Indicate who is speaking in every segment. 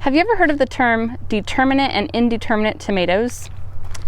Speaker 1: Have you ever heard of the term determinate and indeterminate tomatoes?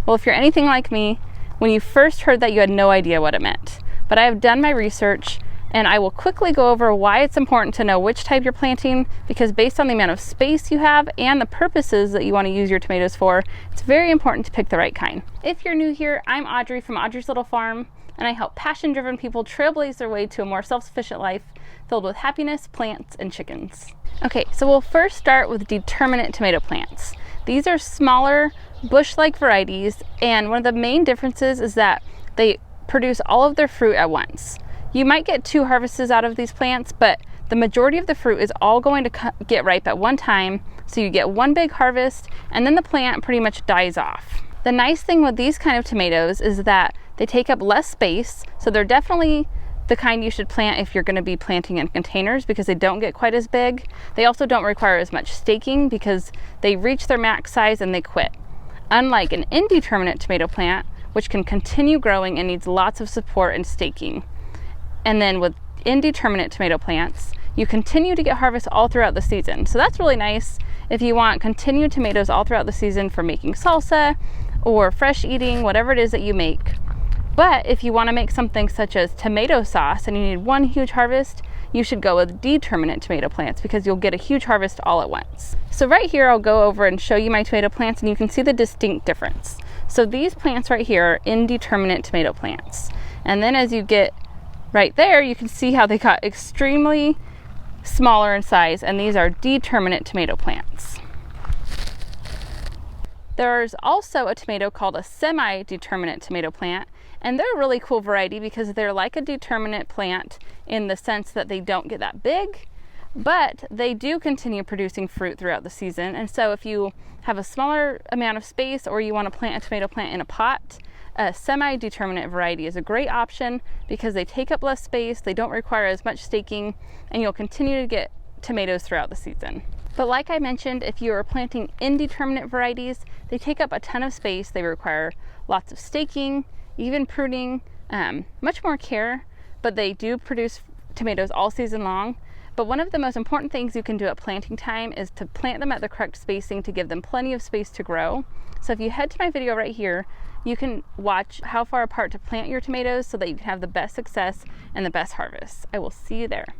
Speaker 1: Well, if you're anything like me, when you first heard that, you had no idea what it meant. But I have done my research, and I will quickly go over why it's important to know which type you're planting, because based on the amount of space you have and the purposes that you want to use your tomatoes for, it's very important to pick the right kind. If you're new here, I'm Audrey from Audrey's Little Farm, and I help passion-driven people trailblaze their way to a more self-sufficient life filled with happiness, plants, and chickens. Okay, so we'll first start with determinate tomato plants. These are smaller, bush-like varieties, and one of the main differences is that they produce all of their fruit at once. You might get 2 harvests out of these plants, but the majority of the fruit is all going to get ripe at one time, so you get one big harvest, and then the plant pretty much dies off. The nice thing with these kind of tomatoes is that they take up less space, so they're definitely the kind you should plant if you're going to be planting in containers because they don't get quite as big. They also don't require as much staking because they reach their max size and they quit. Unlike an indeterminate tomato plant, which can continue growing and needs lots of support and staking. And then with indeterminate tomato plants, you continue to get harvests all throughout the season. So that's really nice if you want continued tomatoes all throughout the season for making salsa or fresh eating, whatever it is that you make. But if you want to make something such as tomato sauce and you need one huge harvest, you should go with determinate tomato plants because you'll get a huge harvest all at once. So right here, I'll go over and show you my tomato plants and you can see the distinct difference. So these plants right here are indeterminate tomato plants. And then as you get right there, you can see how they got extremely smaller in size, and these are determinate tomato plants. There's also a tomato called a semi-determinate tomato plant, and they're a really cool variety because they're like a determinate plant in the sense that they don't get that big, but they do continue producing fruit throughout the season. And so if you have a smaller amount of space or you want to plant a tomato plant in a pot, a semi-determinate variety is a great option because they take up less space, they don't require as much staking, and you'll continue to get tomatoes throughout the season. But like I mentioned, if you are planting indeterminate varieties, they take up a ton of space, they require lots of staking, even pruning, much more care, but they do produce tomatoes all season long. But one of the most important things you can do at planting time is to plant them at the correct spacing to give them plenty of space to grow. So if you head to my video right here, you can watch how far apart to plant your tomatoes so that you can have the best success and the best harvest. I will see you there.